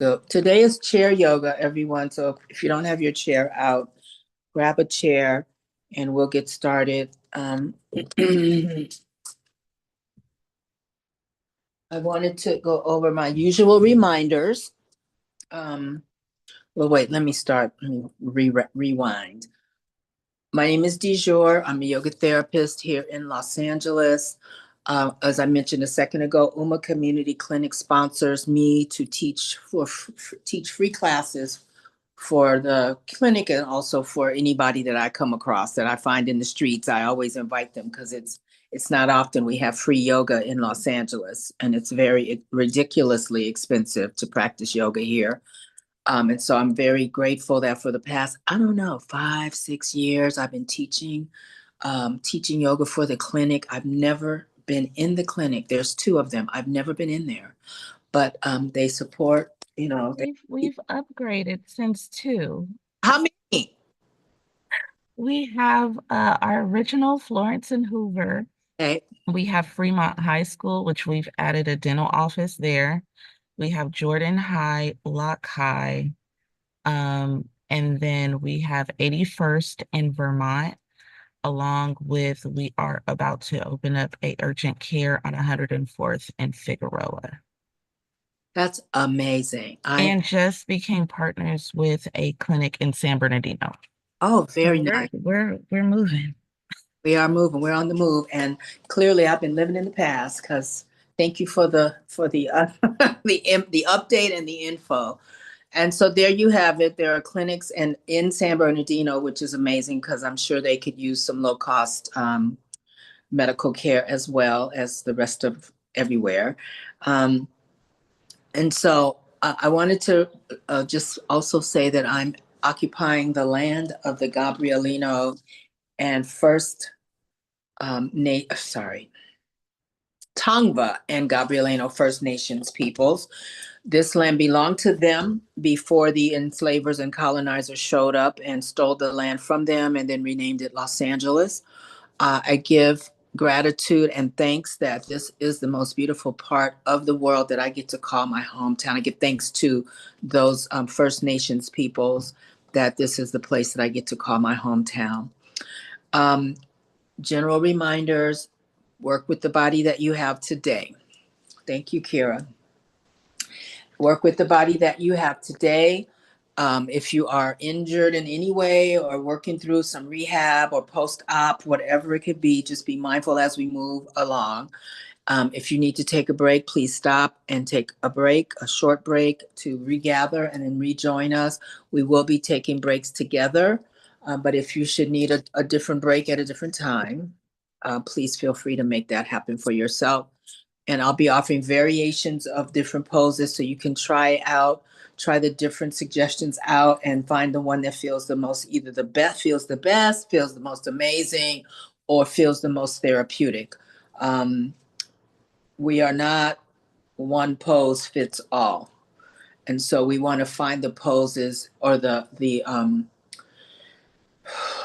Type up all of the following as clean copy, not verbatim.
So today is chair yoga, everyone. So if you don't have your chair out, grab a chair and we'll get started. I wanted to go over my usual reminders. Um, well, wait, let me start. Let me rewind. My name is Dijor. I'm a yoga therapist here in Los Angeles. As I mentioned a second ago, UMA Community Clinic sponsors me to teach free classes for the clinic and also for anybody that I come across that I find in the streets. I always invite them because it's not often we have free yoga in Los Angeles, and it's very ridiculously expensive to practice yoga here. And so I'm very grateful that for the past, I don't know, 5, 6 years, I've been teaching yoga for the clinic. I've never been in the clinic. There's two of them. I've never been in there, but they support, We've upgraded since two. how many? We have our original Florence and Hoover. Okay. We have Fremont High School, which we've added a dental office there. We have Jordan High, Locke High, and then we have 81st in Vermont, along with we are about to open up a urgent care on 104th and Figueroa. That's amazing. And just became partners with a clinic in San Bernardino. Oh, So very we're nice. we're we're moving. We are moving. We're on the move, and clearly, I've been living in the past. Because thank you for the the update and the info. And so there you have it. There are clinics and in San Bernardino, which is amazing because I'm sure they could use some low cost medical care as well as the rest of everywhere. Um, and so I wanted to just also say that I'm occupying the land of the Gabrielino and first Tongva and Gabrielino First Nations peoples. This land belonged to them before the enslavers and colonizers showed up and stole the land from them and then renamed it Los Angeles. I give gratitude and thanks that this is the most beautiful part of the world that I get to call my hometown. I give thanks to those First Nations peoples that this is the place that I get to call my hometown. Um, General reminders, work with the body that you have today. Thank you, Kira. Work with the body that you have today. If you are injured in any way or working through some rehab or post op, whatever it could be, just be mindful as we move along. If you need to take a break, please stop and take a break, a short break to regather and then rejoin us. We will be taking breaks together. But if you should need a different break at a different time, please feel free to make that happen for yourself. And I'll be offering variations of different poses so you can try the different suggestions out and find the one that feels the most, either the best, feels the most amazing, or feels the most therapeutic. Um, we are not one pose fits all. And so we want to find the poses or the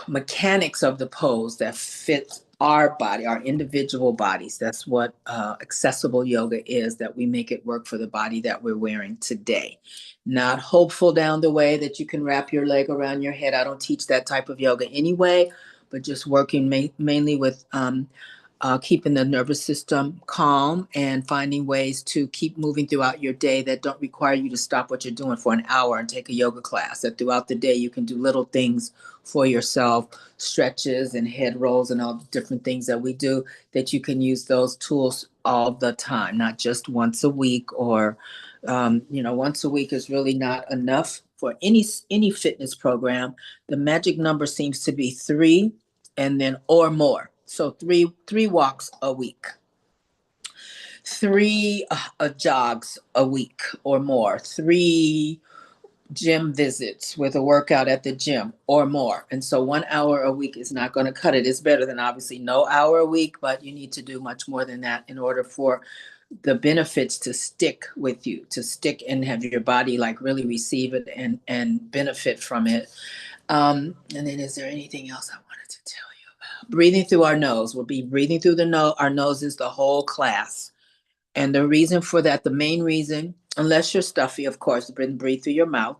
mechanics of the pose that fit our body, our individual bodies. That's what accessible yoga is, that we make it work for the body that we're wearing today. Not hopeful down the way that you can wrap your leg around your head. I don't teach that type of yoga anyway, but just working mainly with keeping the nervous system calm and finding ways to keep moving throughout your day that don't require you to stop what you're doing for an hour and take a yoga class. That throughout the day, you can do little things for yourself, stretches and head rolls and all the different things that we do, that you can use those tools all the time, not just once a week or, once a week is really not enough for any fitness program. The magic number seems to be three and then or more. So three walks a week, three jogs a week or more, three gym visits with a workout at the gym or more. And so 1 hour a week is not going to cut it. It's better than obviously no hour a week, but you need to do much more than that in order for the benefits to stick with you, to stick and have your body like really receive it and benefit from it. And then is there anything else I wanted to tell you about? Breathing through our nose. We'll be breathing through our noses the whole class. And the reason for that, the main reason, unless you're stuffy, of course, breathe through your mouth.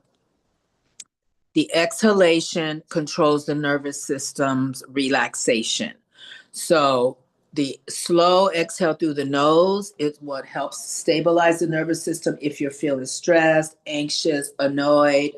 The exhalation controls the nervous system's relaxation. So the slow exhale through the nose is what helps stabilize the nervous system if you're feeling stressed, anxious, annoyed,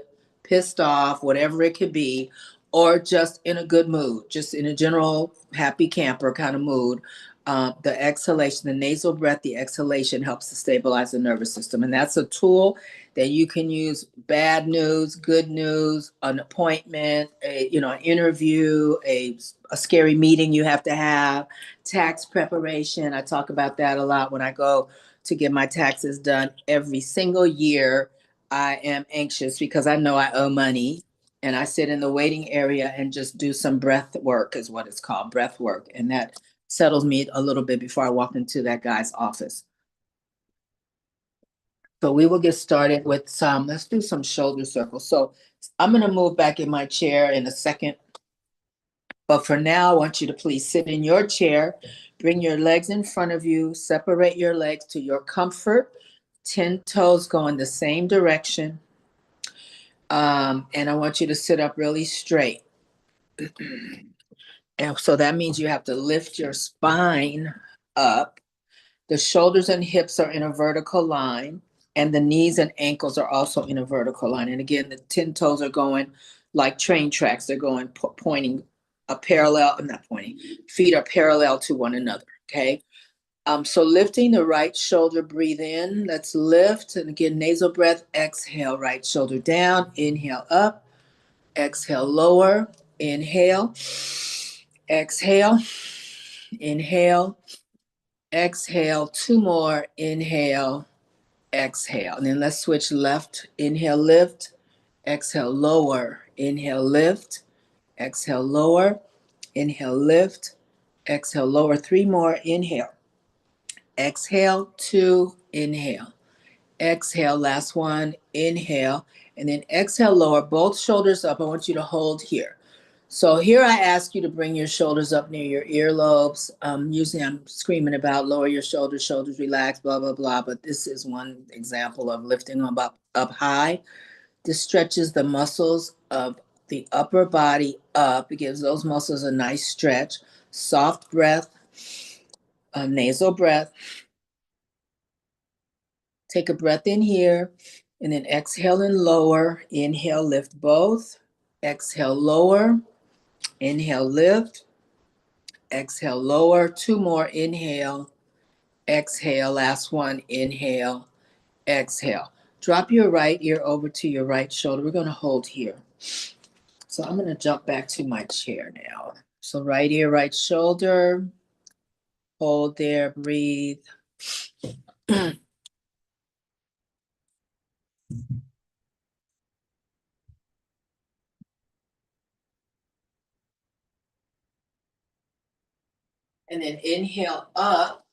pissed off, whatever it could be, or just in a good mood, just in a general happy camper kind of mood. The exhalation, the nasal breath, the exhalation helps to stabilize the nervous system. And that's a tool that you can use. Bad news, good news, an appointment, an interview, a scary meeting you have to have, tax preparation. I talk about that a lot when I go to get my taxes done every single year. I am anxious because I know I owe money, and I sit in the waiting area and just do some breath work, is what it's called, breath work. And that settles me a little bit before I walk into that guy's office. So we will get started with let's do some shoulder circles. So I'm going to move back in my chair in a second. But for now, I want you to please sit in your chair, bring your legs in front of you, separate your legs to your comfort, 10 toes going the same direction. And I want you to sit up really straight. And so that means you have to lift your spine up. The shoulders and hips are in a vertical line, and the knees and ankles are also in a vertical line. And again, the 10 toes are going like train tracks. They're going pointing a parallel, I'm not pointing, feet are parallel to one another, okay? So lifting the right shoulder, breathe in. Let's lift. And again, nasal breath, exhale, right shoulder down, inhale up, exhale, lower, inhale, exhale, inhale, exhale, two more, inhale, exhale. And then let's switch left, inhale, lift, exhale, lower, inhale, lift, exhale, lower, inhale, lift, exhale, lower, three more, inhale, exhale, two, inhale, exhale, last one, inhale, and then exhale, lower, both shoulders up. I want you to hold here. So here I ask you to bring your shoulders up near your earlobes. Usually I'm screaming about lower your shoulders, shoulders relax, blah, blah, blah. But this is one example of lifting them up high. This stretches the muscles of the upper body up. It gives those muscles a nice stretch. Soft breath, nasal breath. Take a breath in here and then exhale and lower. Inhale, lift both. Exhale, lower. Inhale, lift. Exhale, lower. Two more. Inhale. Exhale. Last one. Inhale. Exhale. Drop your right ear over to your right shoulder. We're going to hold here. So I'm going to jump back to my chair now. So right ear, right shoulder. Hold there. Breathe. And then inhale up,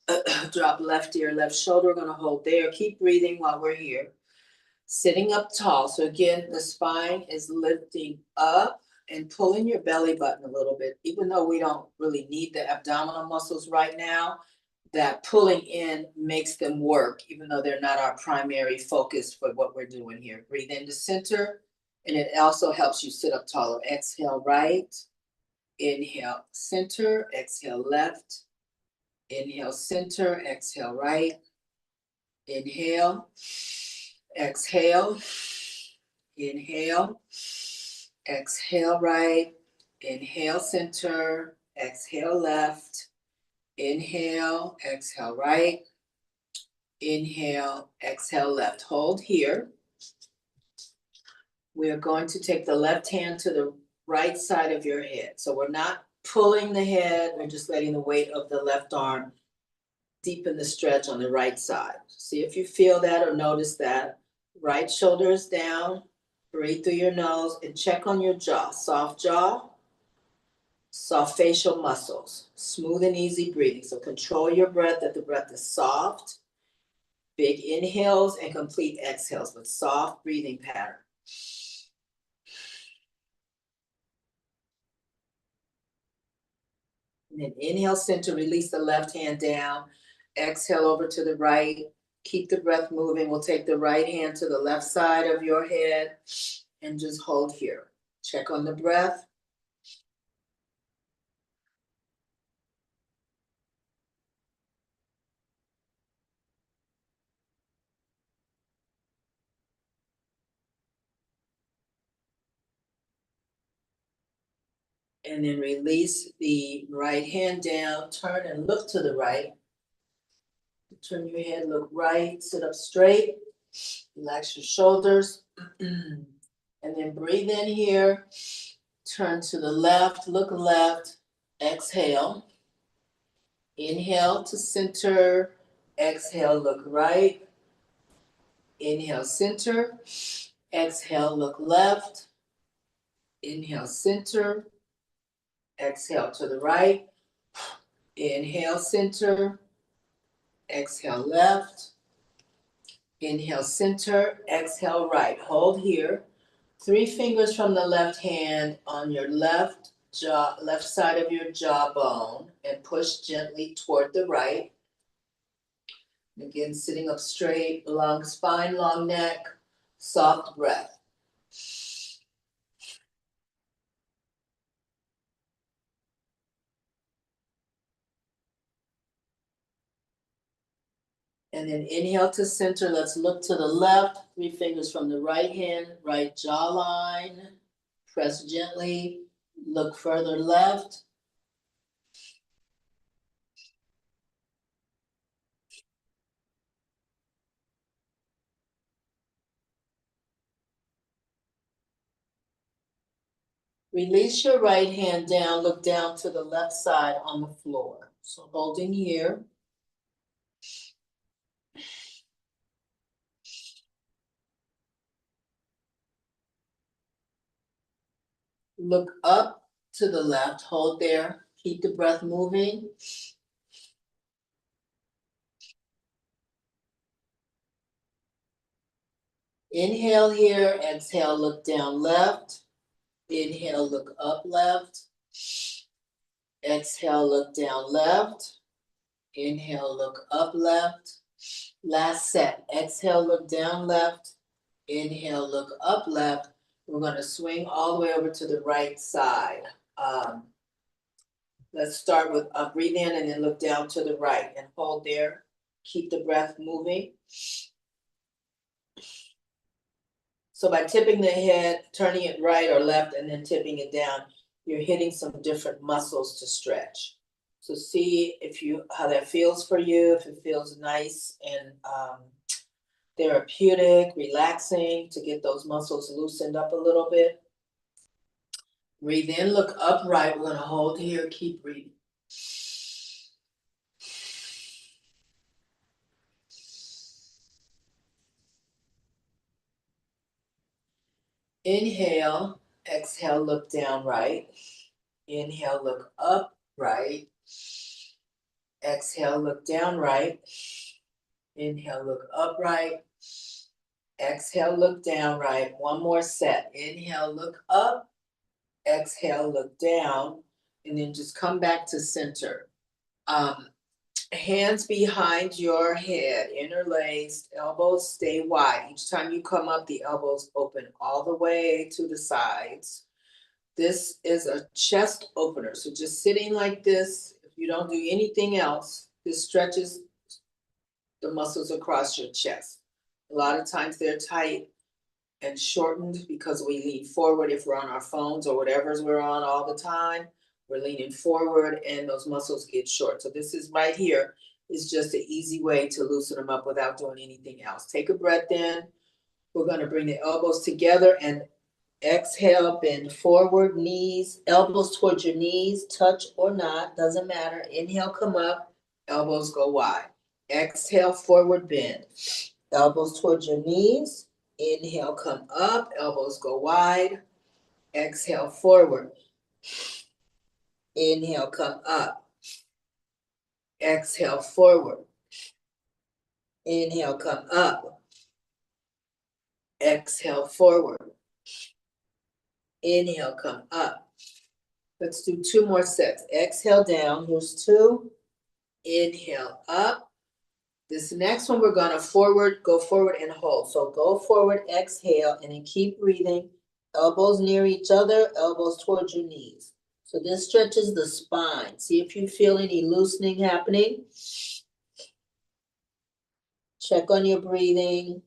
drop left ear, left shoulder. We're going to hold there. Keep breathing while we're here. Sitting up tall. So again, the spine is lifting up and pulling your belly button a little bit. Even though we don't really need the abdominal muscles right now, that pulling in makes them work, even though they're not our primary focus for what we're doing here. Breathe into center, and it also helps you sit up taller. Exhale right, inhale center, exhale left, inhale center, exhale right, inhale, exhale, inhale, exhale right, inhale center, exhale left, inhale, exhale right, inhale, exhale left. Hold here. We are going to take the left hand to the right side of your head. So we're not pulling the head, we're just letting the weight of the left arm deepen the stretch on the right side. See if you feel that or notice that. Right shoulder is down. Breathe through your nose and check on your jaw. Soft facial muscles. Smooth and easy breathing. So control your breath, that the breath is soft. Big inhales and complete exhales with soft breathing pattern. And then inhale, center, release the left hand down. Exhale over to the right. Keep the breath moving. We'll take the right hand to the left side of your head and just hold here. Check on the breath. And then release the right hand down. Turn and look to the right. Turn your head, look right, sit up straight. Relax your shoulders. And then breathe in here. Turn to the left, look left. Exhale. Inhale to center. Exhale, look right. Inhale, center. Exhale, look left. Inhale, center. Exhale to the right. Inhale, center. Exhale, left. Inhale, center. Exhale, right. Hold here. 3 fingers from the left hand on your left jaw, left side of your jawbone, and push gently toward the right. Again, sitting up straight, long spine, long neck, soft breath. And then inhale to center. Let's look to the left. 3 fingers from the right hand, right jawline. Press gently. Look further left. Release your right hand down. Look down to the left side on the floor. So holding here. Look up to the left, hold there, keep the breath moving. Inhale here, exhale, look down left. Inhale, look up left. Exhale, look down left. Inhale, look up left. Last set, exhale, look down left. Inhale, look up left. We're gonna swing all the way over to the right side. Let's start with breathe in and then look down to the right and hold there. Keep the breath moving. So by tipping the head, turning it right or left, and then tipping it down, you're hitting some different muscles to stretch. So see how that feels for you, if it feels nice and therapeutic, relaxing, to get those muscles loosened up a little bit. Breathe in, look upright. We're gonna hold here, keep breathing. Inhale, exhale, look down right. Inhale, look up right. Exhale, look down right. Inhale, look up right. Exhale, look down right. One more set. Inhale, look up. Exhale, look down. And then just come back to center. Hands behind your head, interlaced, elbows stay wide. Each time you come up, the elbows open all the way to the sides. This is a chest opener. So just sitting like this, if you don't do anything else, this stretches the muscles across your chest. A lot of times they're tight and shortened because we lean forward if we're on our phones or whatever's we're on all the time. We're leaning forward and those muscles get short. So this is right here is just an easy way to loosen them up without doing anything else. Take a breath in. We're going to bring the elbows together and exhale, bend forward, knees, elbows towards your knees, touch or not, doesn't matter. Inhale, come up, elbows go wide. Exhale, forward bend. Elbows towards your knees. Inhale, come up, elbows go wide. Exhale, forward. Inhale, come up. Exhale, forward. Inhale, come up. Exhale, forward. Inhale, come up. Let's do 2 more sets. Exhale down. Here's 2. Inhale up. This next one, we're gonna go forward and hold. So go forward, exhale, and then keep breathing. Elbows near each other, elbows towards your knees. So this stretches the spine. See if you feel any loosening happening. Check on your breathing.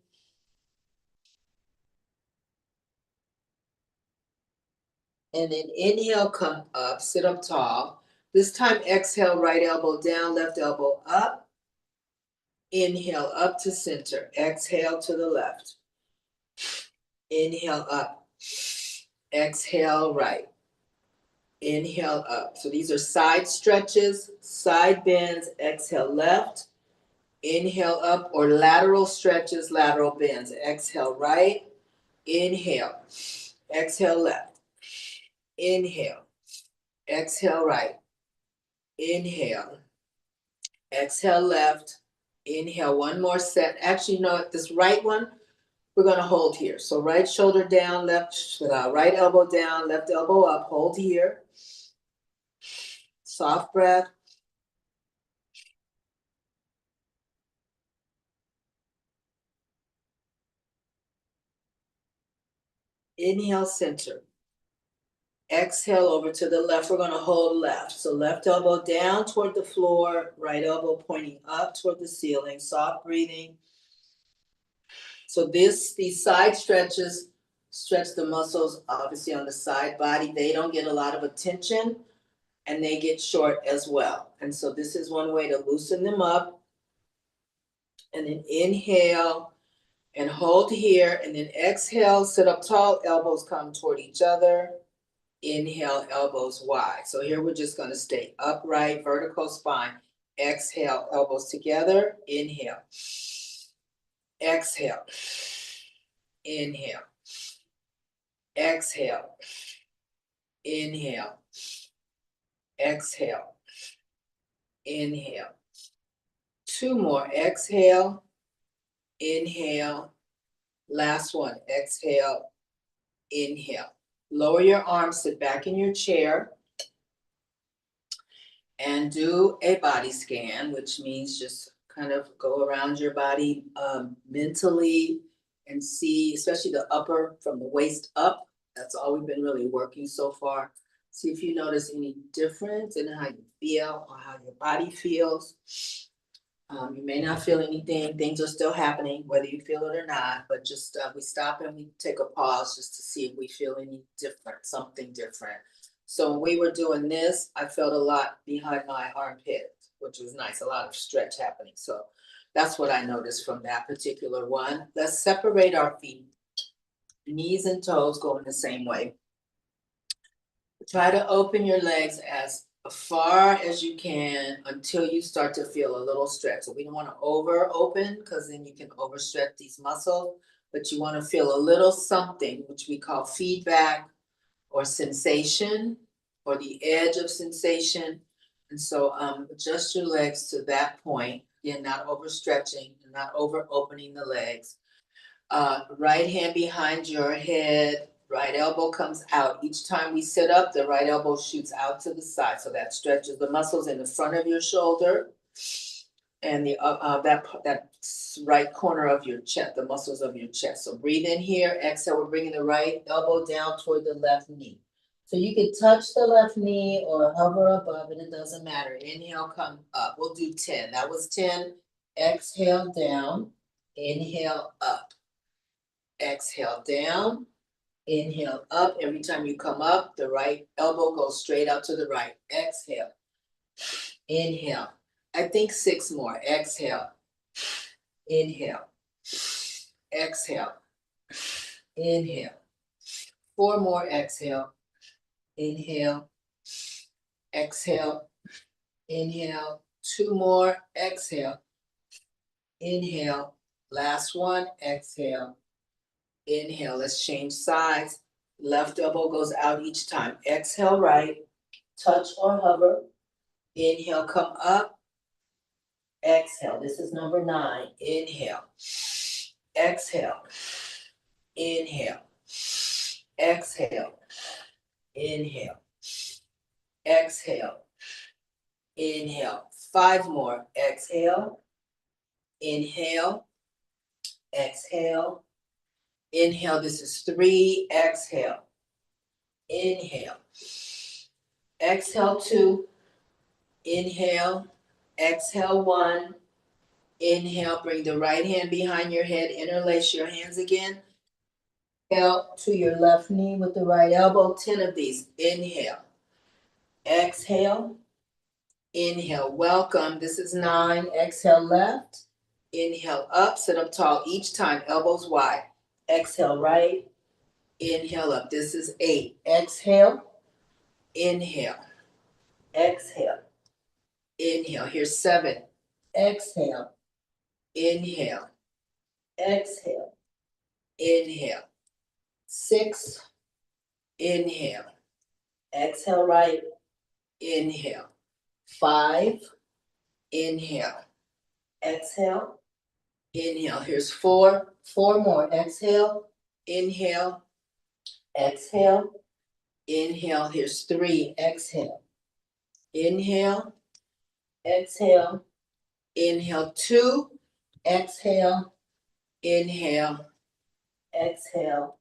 And then inhale, come up, sit up tall. This time, exhale, right elbow down, left elbow up. Inhale up to center. Exhale to the left. Inhale up. Exhale right. Inhale up. So these are side stretches, side bends. Exhale left. Inhale up, or lateral stretches, lateral bends. Exhale right. Inhale. Exhale left. Inhale. Exhale right. Inhale. Exhale left. Inhale, one more set. Actually, no, this right one, we're going to hold here. So right shoulder down, right elbow down, left elbow up. Hold here. Soft breath. Inhale, center. Exhale over to the left. We're going to hold left. So left elbow down toward the floor, right elbow pointing up toward the ceiling. Soft breathing. So these side stretches stretch the muscles, obviously, on the side body. They don't get a lot of attention, and they get short as well. And so this is one way to loosen them up. And then inhale and hold here, and then exhale, sit up tall, elbows come toward each other. Inhale, elbows wide. So here we're just going to stay upright, vertical spine. Exhale, elbows together. Inhale. Exhale. Inhale. Exhale. Inhale. Exhale. Inhale. Two more. Exhale. Inhale. Last one. Exhale. Inhale. Lower your arms, sit back in your chair, and do a body scan, which means just kind of go around your body mentally and see, especially the upper, from the waist up. That's all we've been really working so far. See if you notice any difference in how you feel or how your body feels. You may not feel anything. Things are still happening, whether you feel it or not, but just we stop and we take a pause just to see if we feel any different, something different. So when we were doing this, I felt a lot behind my armpit, which was nice, a lot of stretch happening. So that's what I noticed from that particular one. Let's separate our feet. Knees and toes going the same way. Try to open your legs as far as you can until you start to feel a little stretch. So we don't want to over open, because then you can overstretch these muscles, but you want to feel a little something, which we call feedback or sensation, or the edge of sensation. And so adjust your legs to that point. Again, not overstretching and not over opening the legs. Right hand behind your head, right elbow comes out. Each time we sit up, the right elbow shoots out to the side. So that stretches the muscles in the front of your shoulder and that right corner of your chest, the muscles of your chest. So breathe in here, exhale, we're bringing the right elbow down toward the left knee. So you can touch the left knee or hover above it, it doesn't matter. Inhale, come up. We'll do 10. That was 10. Exhale down, inhale up. Exhale down, inhale up. Every time you come up, the right elbow goes straight out to the right. Exhale, inhale. I think 6 more. Exhale, inhale, exhale, inhale. 4 more. Exhale, inhale, exhale, inhale. 2 more. Exhale, inhale. Last one. Exhale, inhale. Let's change sides. Left elbow goes out each time. Exhale right, touch or hover. Inhale, come up. Exhale. This is number 9. Inhale. Exhale. Inhale. Exhale. Inhale. Exhale. Inhale. 5 more. Exhale. Inhale, exhale, inhale. This is 3, exhale, inhale, exhale 2, inhale, exhale 1, inhale, bring the right hand behind your head, interlace your hands again. Inhale to your left knee with the right elbow, 10 of these. Inhale, exhale, inhale, welcome. This is 9, exhale left, inhale up, sit up tall each time, elbows wide. Exhale right, inhale up. This is 8, exhale, inhale, exhale, inhale. Here's 7, exhale, inhale, exhale, inhale. 6, inhale, exhale right, inhale. 5, inhale, exhale, inhale. Here's 4, 4 more. Exhale, inhale, exhale, inhale. Here's 3, exhale, inhale, exhale, inhale. 2, exhale, inhale, exhale,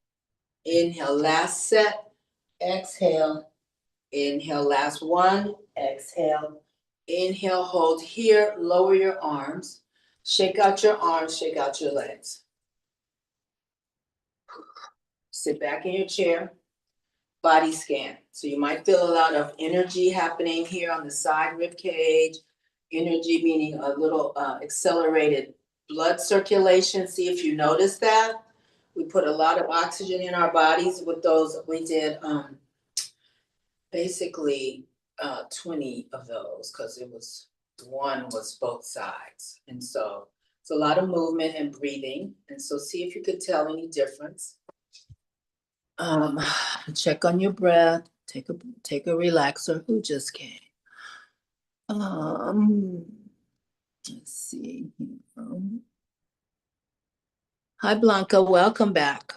inhale. Last set, exhale, inhale. Last one, exhale, inhale. Hold here, lower your arms, shake out your arms, shake out your legs. Sit back in your chair, body scan. So you might feel a lot of energy happening here on the side rib cage. Energy meaning a little accelerated blood circulation. See if you notice that. We put a lot of oxygen in our bodies with those. We did basically 20 of those because it was one was both sides. And so it's a lot of movement and breathing. And so see if you could tell any difference. Check on your breath. Take a relaxer. Who just came? Let's see. Hi, Blanca. Welcome back.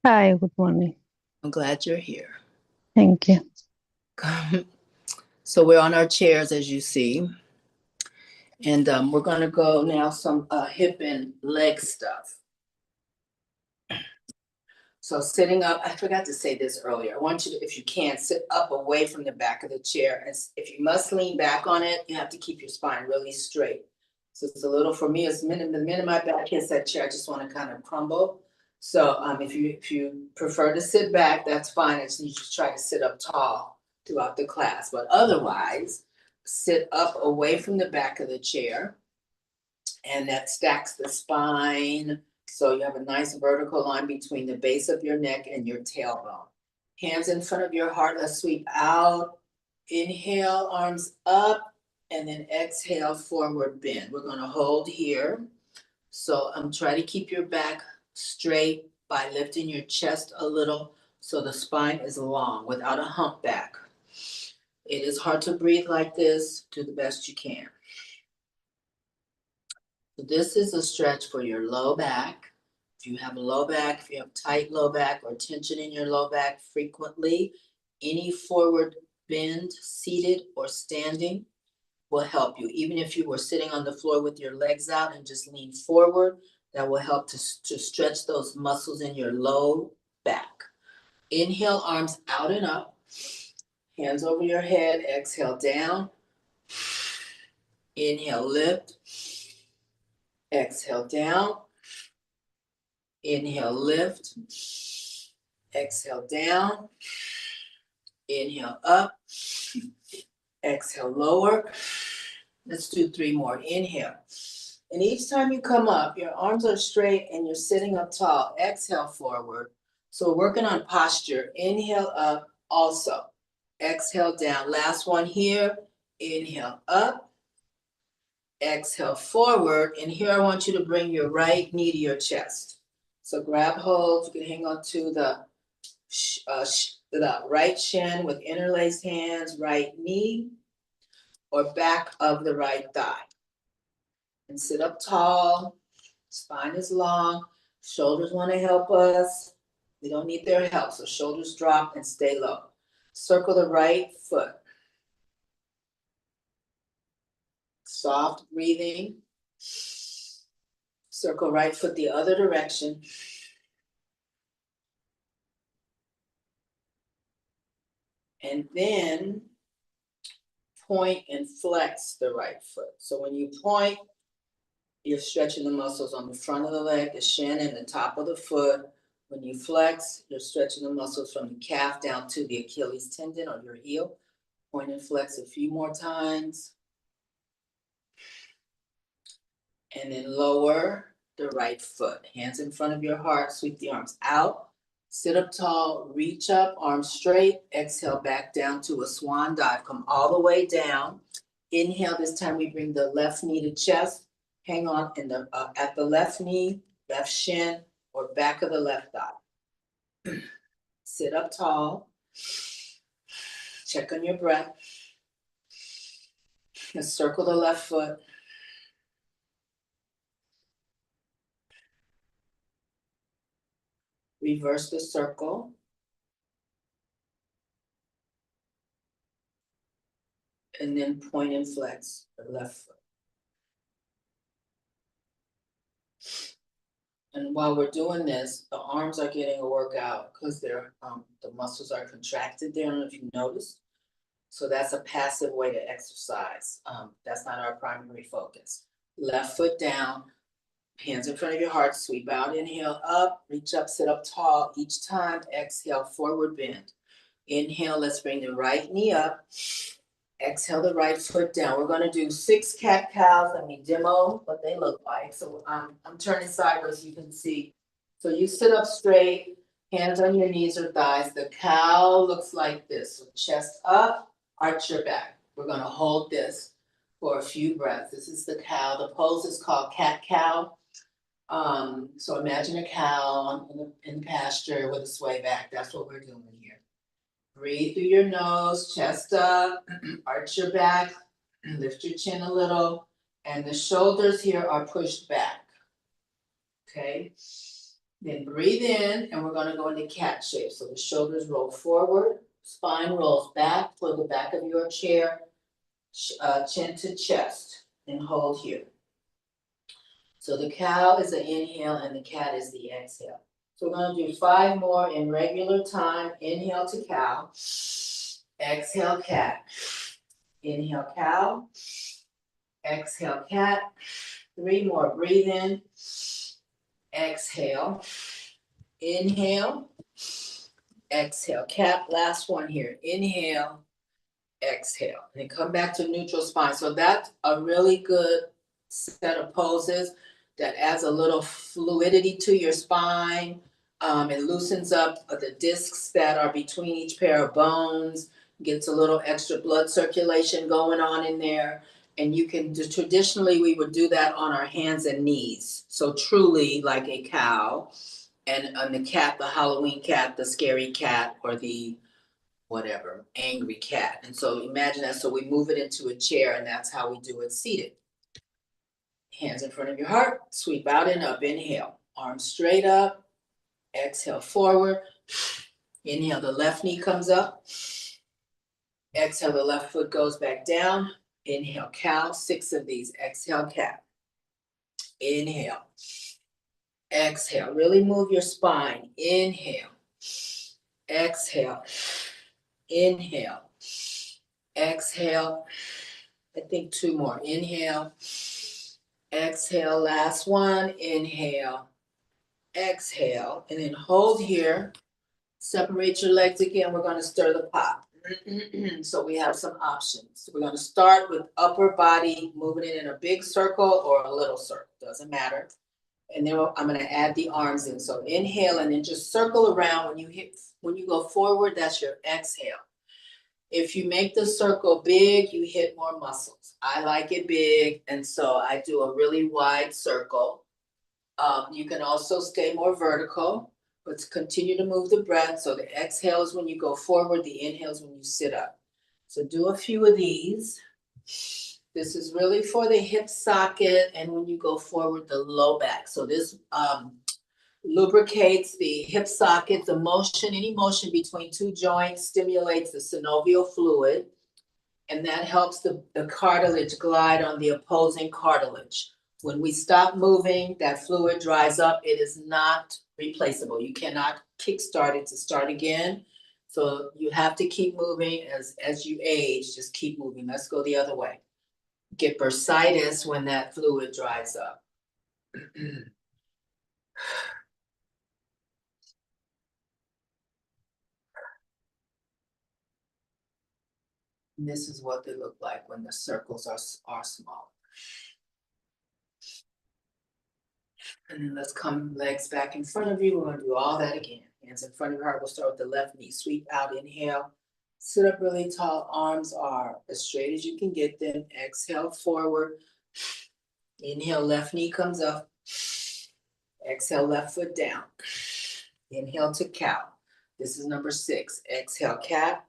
Hi, good morning. I'm glad you're here. Thank you. So we're on our chairs, as you see. And we're going to go now some hip and leg stuff. So sitting up, I forgot to say this earlier. I want you to, if you can, sit up away from the back of the chair. And if you must lean back on it, you have to keep your spine really straight. So it's a little, for me, it's the minute my back hits that chair, I just want to kind of crumble. So if you prefer to sit back, that's fine. I just need you to try to sit up tall throughout the class. But otherwise, sit up away from the back of the chair. And that stacks the spine. So you have a nice vertical line between the base of your neck and your tailbone. Hands in front of your heart. Let's sweep out. Inhale, arms up, and then exhale, forward bend. We're going to hold here. So try to keep your back straight by lifting your chest a little so the spine is long without a hump back. It is hard to breathe like this. Do the best you can. So this is a stretch for your low back. If you have a low back, if you have tight low back or tension in your low back frequently, any forward bend, seated or standing, will help you. Even if you were sitting on the floor with your legs out and just lean forward, that will help to stretch those muscles in your low back. Inhale, arms out and up. Hands over your head. Exhale, down. Inhale, lift. Exhale, down. Inhale, lift. Exhale, down. Inhale, up. Exhale, lower. Let's do 3 more. Inhale. And each time you come up, your arms are straight and you're sitting up tall. Exhale, forward. So we're working on posture. Inhale, up also. Exhale, down. Last one here. Inhale, up. Exhale, forward. And here I want you to bring your right knee to your chest. So grab hold. You can hang on to the right shin with interlaced hands, right knee, or back of the right thigh. And sit up tall. Spine is long. Shoulders want to help us. We don't need their help. So shoulders drop and stay low. Circle the right foot. Soft breathing. Circle right foot the other direction. And then point and flex the right foot. So when you point, you're stretching the muscles on the front of the leg, the shin, and the top of the foot. When you flex, you're stretching the muscles from the calf down to the Achilles tendon or your heel. Point and flex a few more times. And then lower the right foot. Hands in front of your heart, sweep the arms out. Sit up tall, reach up, arms straight. Exhale back down to a swan dive. Come all the way down. Inhale, this time we bring the left knee to chest. Hang on in the at the left knee, left shin, or back of the left thigh. Sit up tall. Check on your breath. And circle the left foot. Reverse the circle. And then point and flex the left foot. And while we're doing this, the arms are getting a workout because they're the muscles are contracted there. I don't know if you noticed. So that's a passive way to exercise. That's not our primary focus. Left foot down, hands in front of your heart, sweep out, inhale up, reach up, sit up tall. Each time, exhale, forward bend. Inhale, let's bring the right knee up. Exhale the right foot down. We're gonna do 6 cat-cows. Let me demo what they look like. So I'm turning sideways so you can see. So you sit up straight, hands on your knees or thighs. The cow looks like this. So chest up, arch your back. We're gonna hold this for a few breaths. This is the cow. The pose is called cat-cow. So imagine a cow in pasture with a sway back. That's what we're doing here. Breathe through your nose, chest up, arch your back, lift your chin a little, and the shoulders here are pushed back. Okay? Then breathe in, and we're gonna go into cat shape. So the shoulders roll forward, spine rolls back toward the back of your chair, chin to chest, and hold here. So the cow is the inhale and the cat is the exhale. So we're gonna do 5 more in regular time. Inhale to cow, exhale cat. Inhale cow, exhale cat. 3 more, breathe in, exhale, inhale, exhale cat. Last one here, inhale, exhale, and come back to neutral spine. So that's a really good set of poses that adds a little fluidity to your spine. It loosens up the discs that are between each pair of bones, gets a little extra blood circulation going on in there. And you can traditionally, we would do that on our hands and knees. So truly like a cow, and on the cat, the Halloween cat, the scary cat, or the whatever, angry cat. And so imagine that. So we move it into a chair, and that's how we do it seated. Hands in front of your heart, sweep out and up, inhale. Arms straight up, exhale forward. Inhale, the left knee comes up. Exhale, the left foot goes back down. Inhale, cow, 6 of these. Exhale, cat. Inhale. Exhale, really move your spine. Inhale. Exhale. Inhale. Exhale. I think 2 more. Inhale. Exhale, last one. Inhale. Exhale. And then hold here. Separate your legs again. We're going to stir the pot. So we have some options. We're going to start with upper body, moving it in a big circle or a little circle. Doesn't matter. And then I'm going to add the arms in. So inhale and then just circle around. When you go forward, that's your exhale. If you make the circle big, you hit more muscles. I like it big, and so I do a really wide circle. You can also stay more vertical, but continue to move the breath. So the exhale is when you go forward, the inhale is when you sit up. So do a few of these. This is really for the hip socket, and when you go forward, the low back. So this lubricates the hip socket. The motion, any motion between 2 joints stimulates the synovial fluid, and that helps the cartilage glide on the opposing cartilage. When we stop moving, that fluid dries up. It is not replaceable. You cannot kickstart it to start again. So you have to keep moving as you age, just keep moving. Let's go the other way. Get bursitis when that fluid dries up. And this is what they look like when the circles are small. And then let's come legs back in front of you. We're gonna do all that again. Hands in front of your heart. We'll start with the left knee. Sweep out, inhale. Sit up really tall. Arms are as straight as you can get them. Exhale forward. Inhale, left knee comes up. Exhale, left foot down. Inhale to cow. This is number 6. Exhale, cat.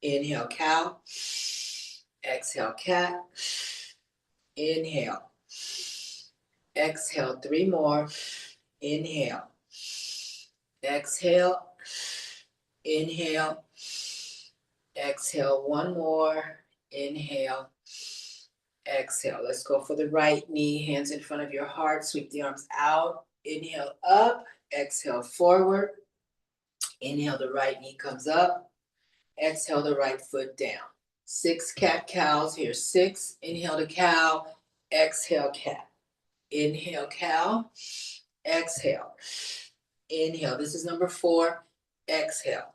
Inhale, cow. Exhale, cat. Inhale. Exhale, 3 more. Inhale. Exhale. Inhale. Exhale, 1 more. Inhale. Exhale. Let's go for the right knee. Hands in front of your heart. Sweep the arms out. Inhale up. Exhale forward. Inhale, the right knee comes up. Exhale, the right foot down. 6 cat-cows here. 6. Inhale to cow. Exhale, cat. Inhale, cow. Exhale. Inhale. This is number 4. Exhale.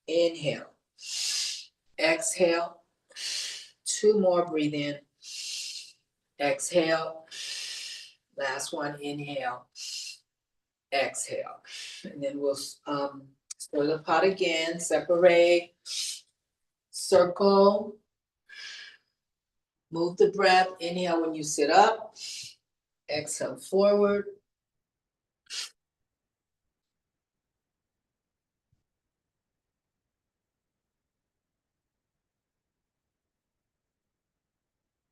Inhale. Exhale. 2 more. Breathe in. Exhale. Last one. Inhale. Exhale. And then we'll stir the pot again. Separate. Circle. Move the breath. Inhale when you sit up. Exhale forward.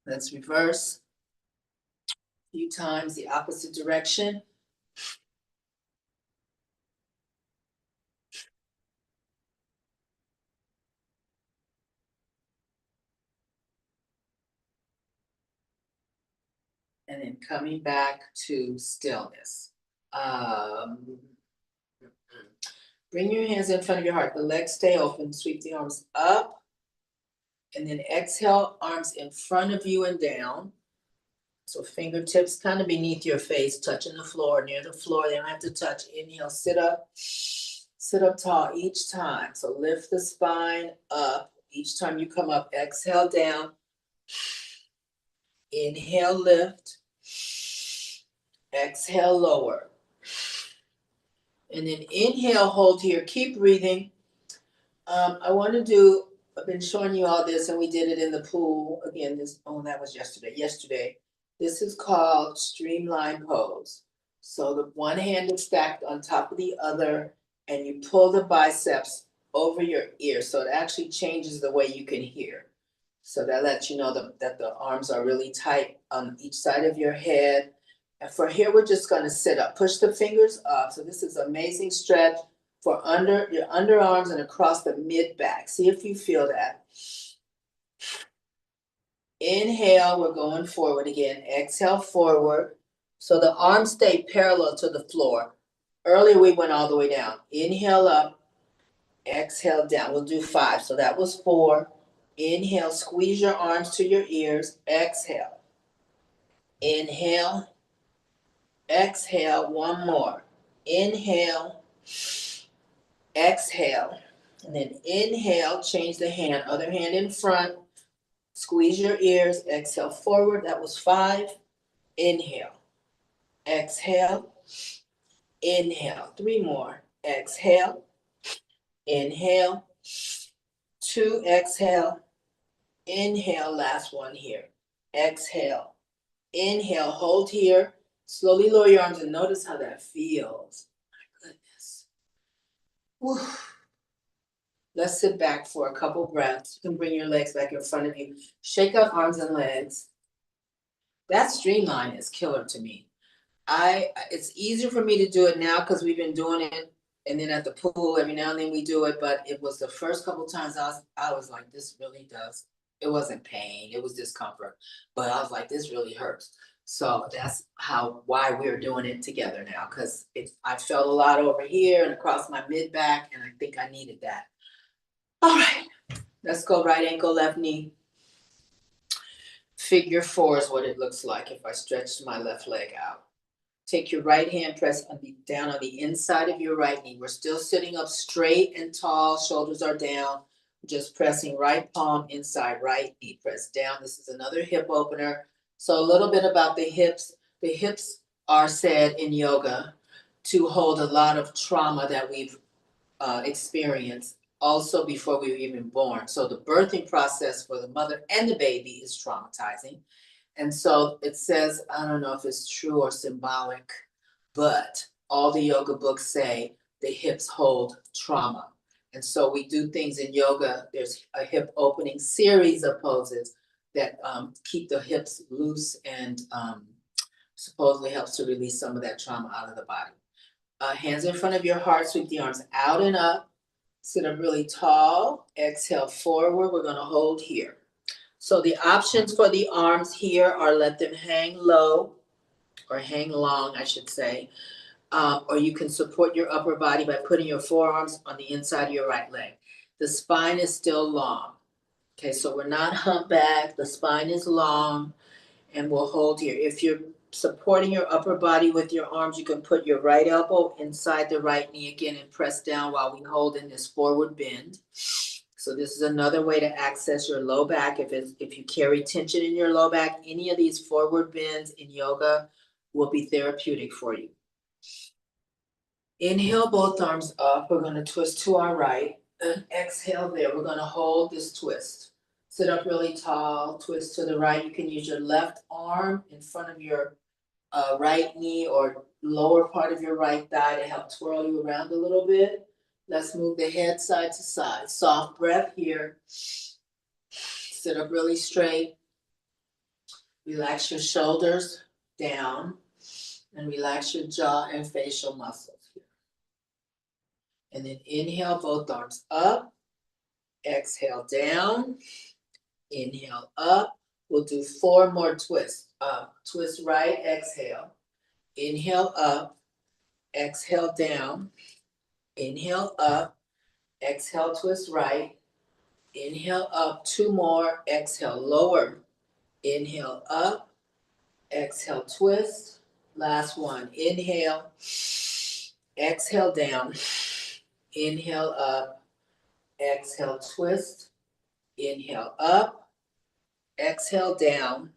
Let's reverse a few times the opposite direction. And then coming back to stillness. Bring your hands in front of your heart. The legs stay open. Sweep the arms up. And then exhale, arms in front of you and down. So fingertips kind of beneath your face, touching the floor, near the floor. They don't have to touch. Inhale, sit up. Sit up tall each time. So lift the spine up. Each time you come up, exhale down. Inhale, lift. Exhale, lower. And then inhale, hold here. Keep breathing. I want to do, I've been showing you all this, and we did it in the pool. Again, that was yesterday. This is called streamline pose. So the one hand is stacked on top of the other, and you pull the biceps over your ear. So it actually changes the way you can hear. So that lets you know that the arms are really tight on each side of your head. And for here, we're just gonna sit up. Push the fingers up. So this is an amazing stretch for your underarms and across the mid back. See if you feel that. Inhale, we're going forward again. Exhale, forward. So the arms stay parallel to the floor. Earlier, we went all the way down. Inhale up, exhale down. We'll do 5. So that was 4. Inhale, squeeze your arms to your ears. Exhale. Inhale. Exhale, 1 more. Inhale. Exhale. And then inhale, change the hand. Other hand in front. Squeeze your ears. Exhale forward. That was 5. Inhale. Exhale. Inhale. 3 more. Exhale. Inhale. 2. Exhale. Inhale. Last one here. Exhale. Inhale. Hold here. Slowly lower your arms and notice how that feels. My goodness. Whew. Let's sit back for a couple breaths. You can bring your legs back in front of you. Shake out arms and legs. That streamline is killer to me. It's easier for me to do it now because we've been doing it, and then at the pool every now and then we do it. But it was the first couple times I was like, this really does It wasn't pain, it was discomfort. But I was like, this really hurts. So that's why we're doing it together now, because I felt a lot over here and across my mid back, and I think I needed that. All right, let's go right ankle, left knee. Figure 4 is what it looks like if I stretch my left leg out. Take your right hand, press down on the inside of your right knee. We're still sitting up straight and tall, shoulders are down. Just pressing right palm inside right knee, press down. This is another hip opener. So a little bit about the hips. The hips are said in yoga to hold a lot of trauma that we've experienced also before we were even born. So the birthing process for the mother and the baby is traumatizing. And so it says, I don't know if it's true or symbolic, but all the yoga books say the hips hold trauma. And so we do things in yoga. There's a hip opening series of poses that keep the hips loose and supposedly helps to release some of that trauma out of the body. Hands in front of your heart, sweep the arms out and up. Sit up really tall. Exhale forward. We're going to hold here. So the options for the arms here are let them hang low or hang long, I should say. Or you can support your upper body by putting your forearms on the inside of your right leg. The spine is still long. Okay, so we're not humpback. The spine is long, and we'll hold here. If you're supporting your upper body with your arms, you can put your right elbow inside the right knee again and press down while we hold in this forward bend. So this is another way to access your low back. If you carry tension in your low back, any of these forward bends in yoga will be therapeutic for you. Inhale both arms up. We're going to twist to our right. And exhale there. We're going to hold this twist. Sit up really tall. Twist to the right. You can use your left arm in front of your right knee or lower part of your right thigh to help twirl you around a little bit. Let's move the head side to side. Soft breath here. Sit up really straight. Relax your shoulders down and relax your jaw and facial muscles here. And then inhale both arms up. Exhale down. Inhale up. We'll do 4 more twists. Up. Twist right. Exhale. Inhale up. Exhale down. Inhale up. Exhale, twist right. Inhale up. 2 more. Exhale, lower. Inhale up. Exhale, twist. Last one. Inhale. Exhale down. Inhale up. Exhale, twist. Inhale up. Exhale down.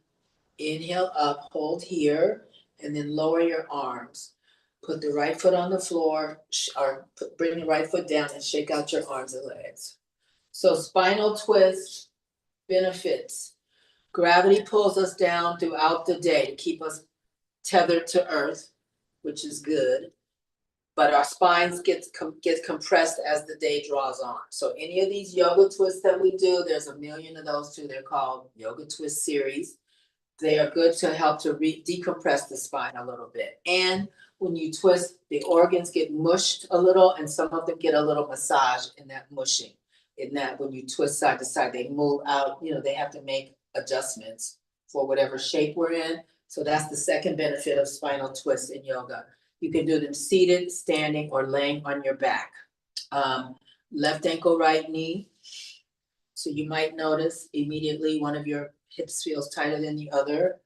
Inhale up. Hold here. And then lower your arms. Put the right foot on the floor, or bring the right foot down and shake out your arms and legs. So spinal twist benefits. Gravity pulls us down throughout the day to keep us tethered to earth, which is good. But our spines get compressed as the day draws on. So any of these yoga twists that we do, there's a million of those too. They're called yoga twist series. They are good to help to decompress the spine a little bit. And when you twist, the organs get mushed a little, and some of them get a little massage in that mushing. In that, when you twist side to side, they move out. They have to make adjustments for whatever shape we're in. So that's the second benefit of spinal twists in yoga. You can do them seated, standing, or laying on your back. Left ankle, right knee. So you might notice immediately one of your hips feels tighter than the other.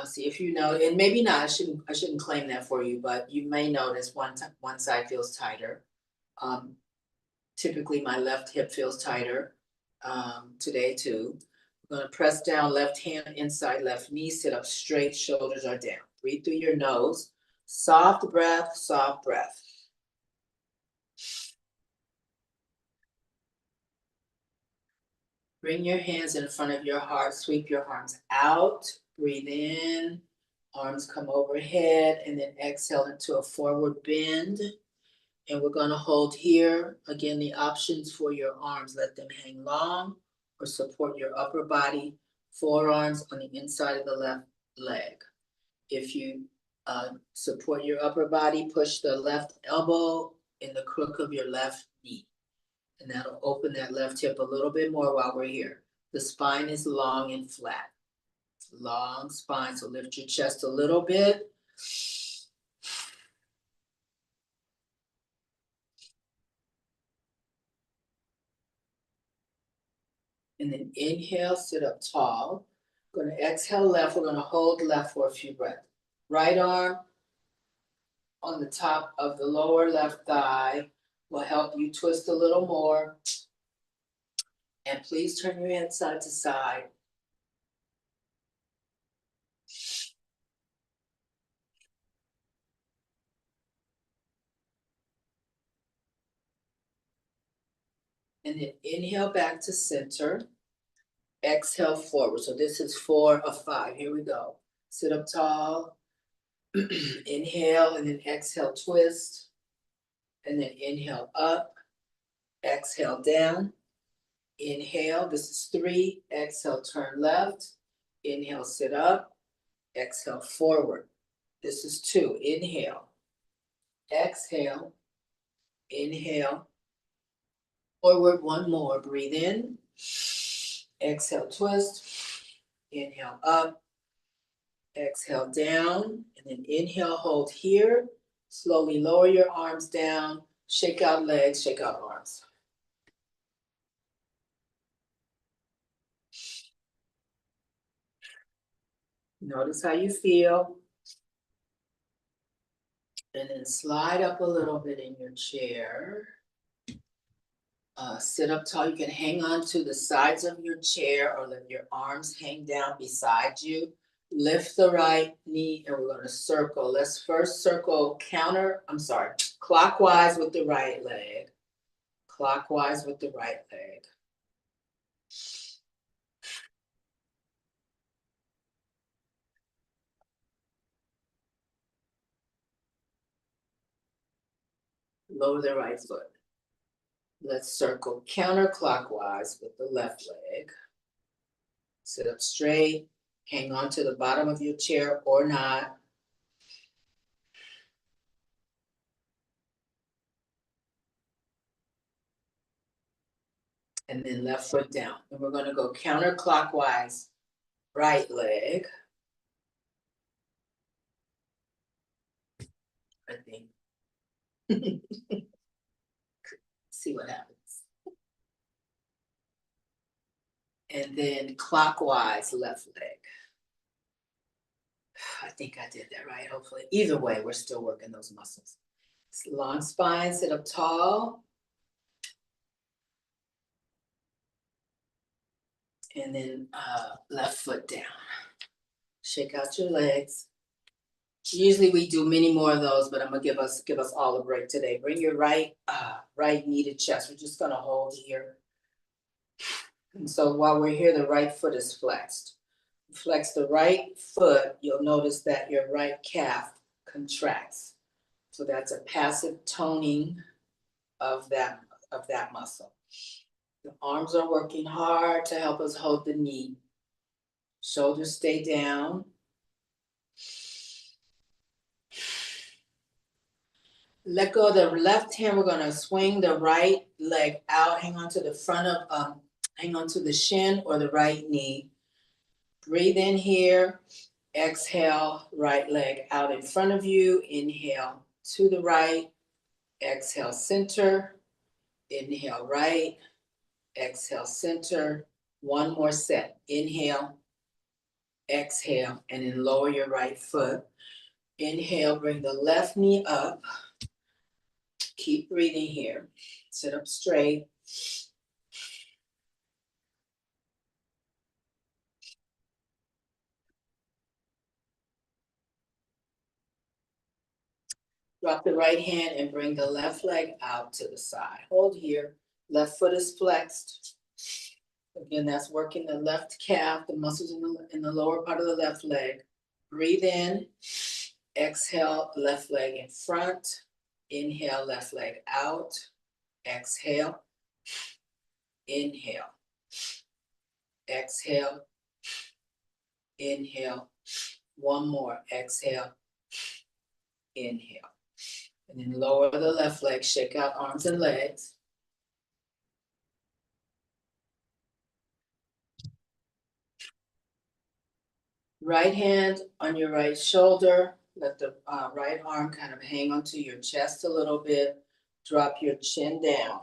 See if you know, and maybe not. I shouldn't claim that for you, but you may notice one side feels tighter. Typically, my left hip feels tighter today too. I'm going to press down, left hand inside left knee. Sit up straight, shoulders are down. Breathe through your nose. Soft breath, soft breath. Bring your hands in front of your heart. Sweep your arms out. Breathe in. Arms come overhead, and then exhale into a forward bend. And we're going to hold here. Again, the options for your arms, let them hang long or support your upper body. Forearms on the inside of the left leg. If you support your upper body, push the left elbow in the crook of your left knee. And that'll open that left hip a little bit more while we're here. The spine is long and flat. Long spine, so lift your chest a little bit. And then inhale, sit up tall. Going to exhale left. We're going to hold left for a few breaths. Right arm on the top of the lower left thigh will help you twist a little more. And please turn your head side to side. And then inhale back to center. Exhale forward. So this is 4 of 5. Here we go. Sit up tall. Inhale and then exhale, twist. And then inhale up. Exhale down. Inhale. This is 3. Exhale, turn left. Inhale, sit up. Exhale, forward. This is 2. Inhale. Exhale. Inhale. Forward. One more. Breathe in. Exhale, twist. Inhale up. Exhale down. And then inhale, hold here. Slowly lower your arms down. Shake out legs, shake out arms. Notice how you feel. And then slide up a little bit in your chair. Sit up tall. You can hang on to the sides of your chair or let your arms hang down beside you. Lift the right knee and we're going to circle. Let's first circle clockwise with the right leg. Clockwise with the right leg. Lower the right foot. Let's circle counterclockwise with the left leg. Sit up straight. Hang on to the bottom of your chair or not. And then left foot down. And we're going to go counterclockwise, right leg. I think. See what happens. And then clockwise, left leg. I think I did that right, hopefully. Either way, we're still working those muscles. Long spine, sit up tall. And then left foot down. Shake out your legs. Usually we do many more of those, but I'm gonna give us all a break today. Bring your right knee to chest. We're just gonna hold here. And so while we're here, the right foot is flexed. Flex the right foot, you'll notice that your right calf contracts. So that's a passive toning of that muscle. The arms are working hard to help us hold the knee. Shoulders stay down. Let go of the left hand. We're gonna swing the right leg out. Hang on to the front of, hang on to the shin or the right knee. Breathe in here. Exhale, right leg out in front of you. Inhale to the right. Exhale, center. Inhale, right. Exhale, center. One more set. Inhale. Exhale, and then lower your right foot. Inhale, bring the left knee up. Keep breathing here. Sit up straight. Drop the right hand and bring the left leg out to the side. Hold here. Left foot is flexed. Again, that's working the left calf, the muscles in the lower part of the left leg. Breathe in. Exhale, left leg in front. Inhale, left leg out. Exhale. Inhale. Exhale. Inhale. One more. Exhale. Inhale. And then lower the left leg. Shake out arms and legs. Right hand on your right shoulder. Let the right arm kind of hang onto your chest a little bit. Drop your chin down.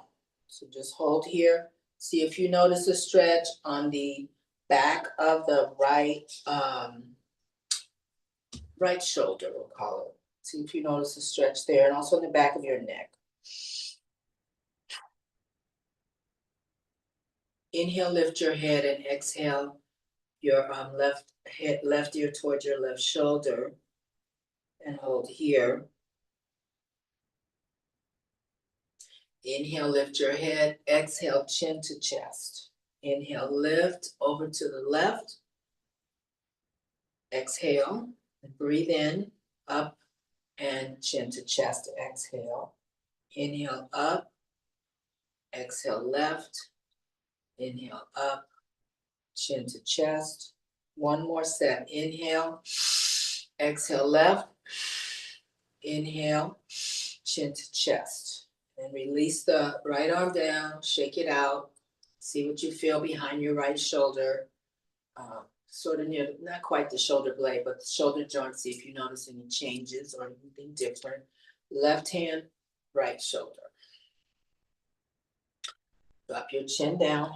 So just hold here. See if you notice a stretch on the back of the right shoulder, we'll call it. See if you notice a stretch there, and also in the back of your neck. Inhale, lift your head, and exhale your left ear towards your left shoulder, and hold here. Inhale, lift your head. Exhale, chin to chest. Inhale, lift over to the left. Exhale, and breathe in, up, and chin to chest. Exhale. Inhale, up. Exhale, left. Inhale, up, chin to chest. One more set. Inhale. Exhale, left. Inhale, chin to chest. And release the right arm down, shake it out. See what you feel behind your right shoulder. Sort of near, not quite the shoulder blade, but the shoulder joint. See if you notice any changes or anything different. Left hand, right shoulder. Drop your chin down.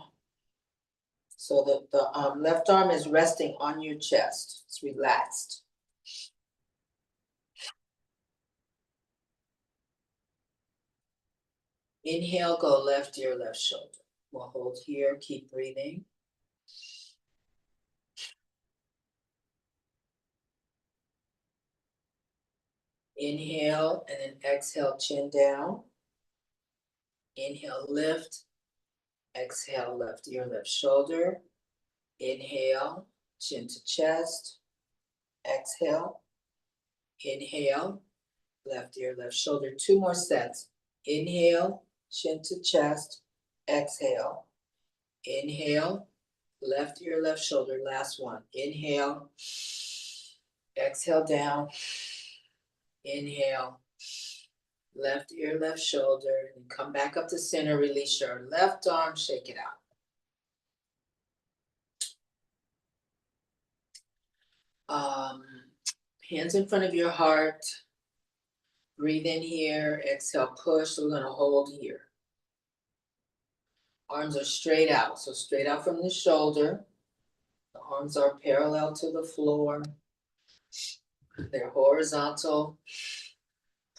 So that the left arm is resting on your chest. It's relaxed. Inhale, go left ear, left shoulder. We'll hold here, keep breathing. Inhale, and then exhale, chin down. Inhale, lift. Exhale, left ear, left shoulder. Inhale, chin to chest. Exhale. Inhale, left ear, left shoulder. Two more sets. Inhale, chin to chest. Exhale. Inhale, left ear, left shoulder. Last one. Inhale. Exhale down. Inhale. Left ear, left shoulder. And come back up to center. Release your left arm. Shake it out. Hands in front of your heart. Breathe in here. Exhale, push. So we're going to hold here. Arms are straight out. So straight out from the shoulder. The arms are parallel to the floor. They're horizontal.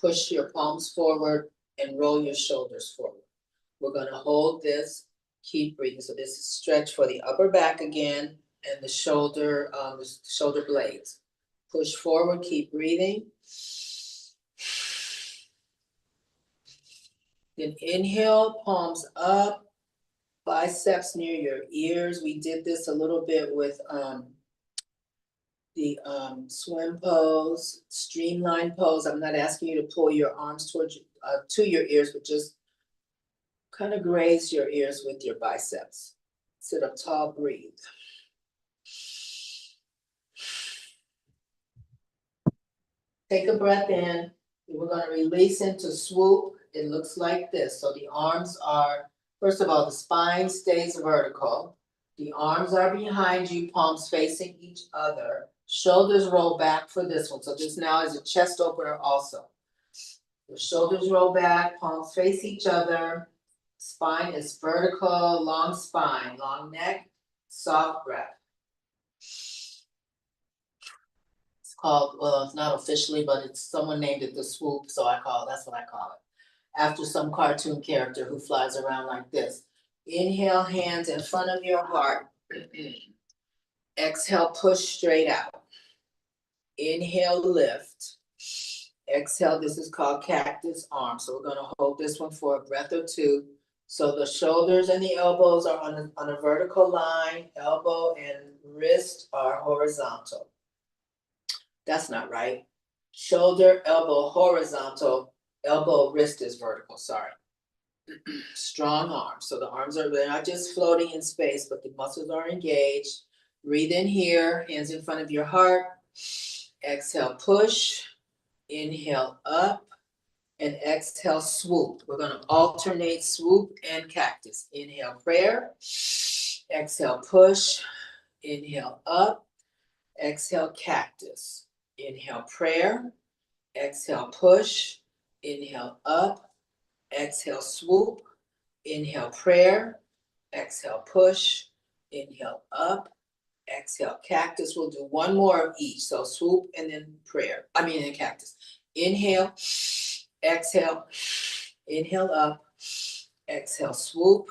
Push your palms forward and roll your shoulders forward. We're going to hold this. Keep breathing. So this is stretch for the upper back again and the shoulder blades. Push forward. Keep breathing. Then inhale, palms up. Biceps near your ears. We did this a little bit with the swim pose, streamline pose. I'm not asking you to pull your arms towards to your ears, but just kind of graze your ears with your biceps. Sit up tall, breathe. Take a breath in. We're going to release into swoop. It looks like this. So the arms are, first of all, the spine stays vertical. The arms are behind you, palms facing each other. Shoulders roll back for this one. So this now is a chest opener also. The shoulders roll back, palms face each other. Spine is vertical, long spine, long neck, soft breath. It's called, well, it's not officially, but it's someone named it the swoop, so that's what I call it. After some cartoon character who flies around like this. Inhale, hands in front of your heart. Exhale, push straight out. Inhale, lift. Exhale, this is called cactus arm. So we're going to hold this one for a breath or two. So the shoulders and the elbows are on a vertical line. Elbow and wrist are horizontal. That's not right. Shoulder, elbow, horizontal. Elbow, wrist is vertical, sorry. Strong arms. So the arms they're not just floating in space, but the muscles are engaged. Breathe in here, hands in front of your heart. Exhale, push. Inhale, up. And exhale, swoop. We're going to alternate swoop and cactus. Inhale, prayer. Exhale, push. Inhale, up. Exhale, cactus. Inhale, prayer. Exhale, push. Inhale, up. Exhale, swoop. Inhale, prayer. Exhale, push. Inhale, up. Exhale, cactus. We'll do one more of each. So swoop and then prayer. Then cactus. Inhale, exhale, inhale up, exhale, swoop.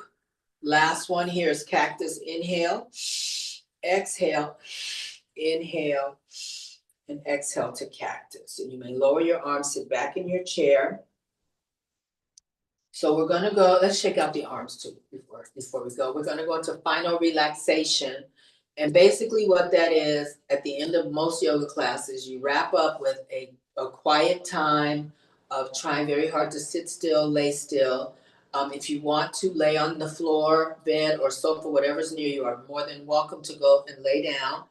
Last one here is cactus. Inhale, exhale, inhale, and exhale to cactus. And you may lower your arms, sit back in your chair. So we're gonna go, let's shake out the arms too before we go. We're gonna go into final relaxation. And basically what that is, at the end of most yoga classes, you wrap up with a quiet time of trying very hard to sit still, lay still. If you want to lay on the floor, bed, or sofa, whatever's near you, are more than welcome to go and lay down.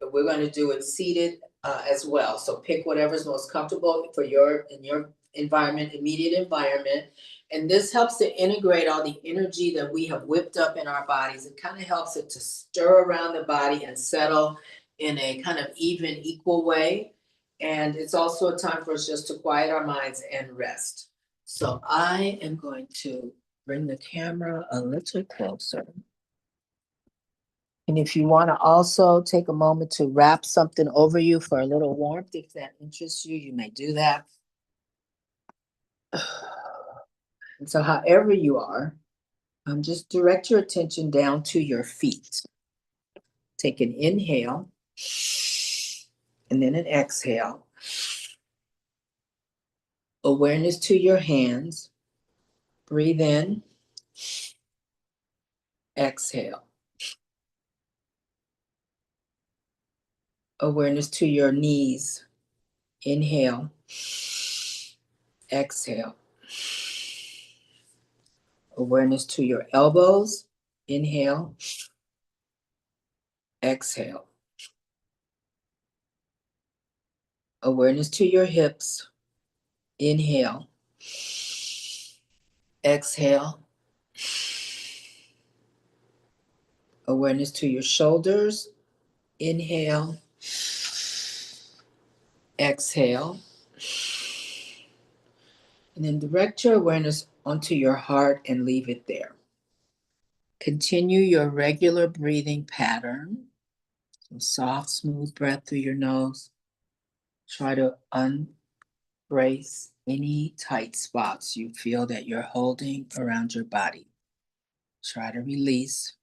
But we're going to do it seated as well. So pick whatever's most comfortable for your environment, immediate environment. And this helps to integrate all the energy that we have whipped up in our bodies. It kind of helps it to stir around the body and settle in a kind of even, equal way. And it's also a time for us just to quiet our minds and rest. So I am going to bring the camera a little closer. And if you want to also take a moment to wrap something over you for a little warmth, if that interests you, you may do that. And so however you are, just direct your attention down to your feet. Take an inhale and then an exhale. Awareness to your hands. Breathe in. Exhale. Awareness to your knees. Inhale. Exhale. Awareness to your elbows. Inhale. Exhale. Awareness to your hips. Inhale. Exhale. Awareness to your shoulders. Inhale. Exhale. And then direct your awareness onto your heart and leave it there. Continue your regular breathing pattern. So soft, smooth breath through your nose. Try to unbrace any tight spots you feel that you're holding around your body. Try to release.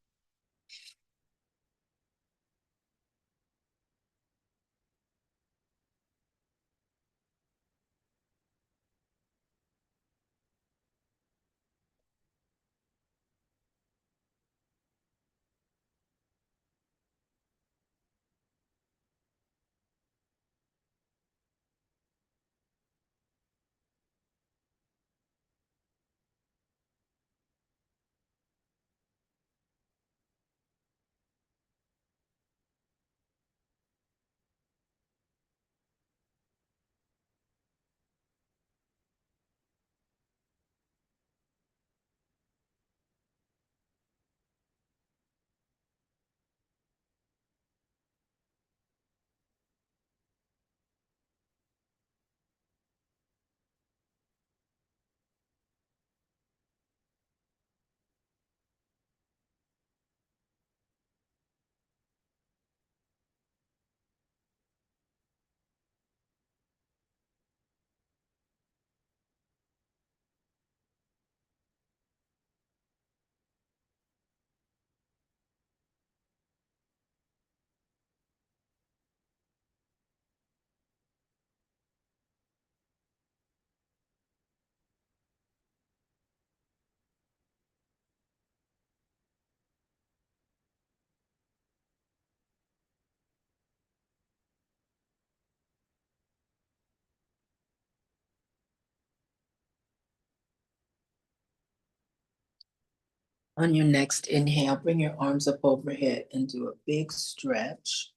On your next inhale, bring your arms up overhead and do a big stretch.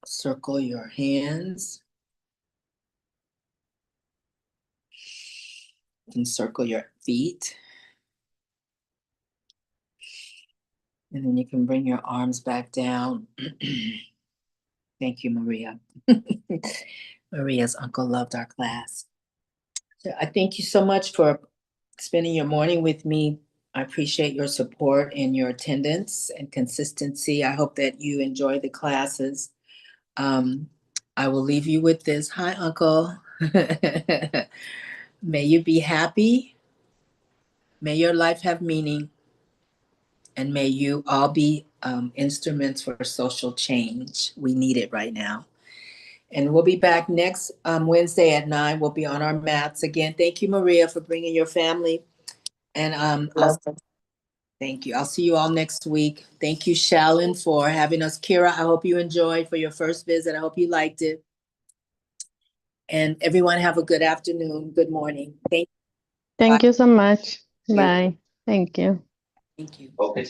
Circle your hands. You can circle your feet. And then you can bring your arms back down. Thank you, Maria. Maria's uncle loved our class. So I thank you so much for spending your morning with me. I appreciate your support and your attendance and consistency. I hope that you enjoy the classes. I will leave you with this. Hi, Uncle. May you be happy. May your life have meaning. And may you all be instruments for social change. We need it right now. And we'll be back next Wednesday at 9. We'll be on our mats again. Thank you, Maria, for bringing your family. And thank you. I'll see you all next week. Thank you, Shallon, for having us. Kira, I hope you enjoyed for your first visit. I hope you liked it. And everyone have a good afternoon. Good morning. Thank you so much. you. Bye. Thank you. Thank you. Okay,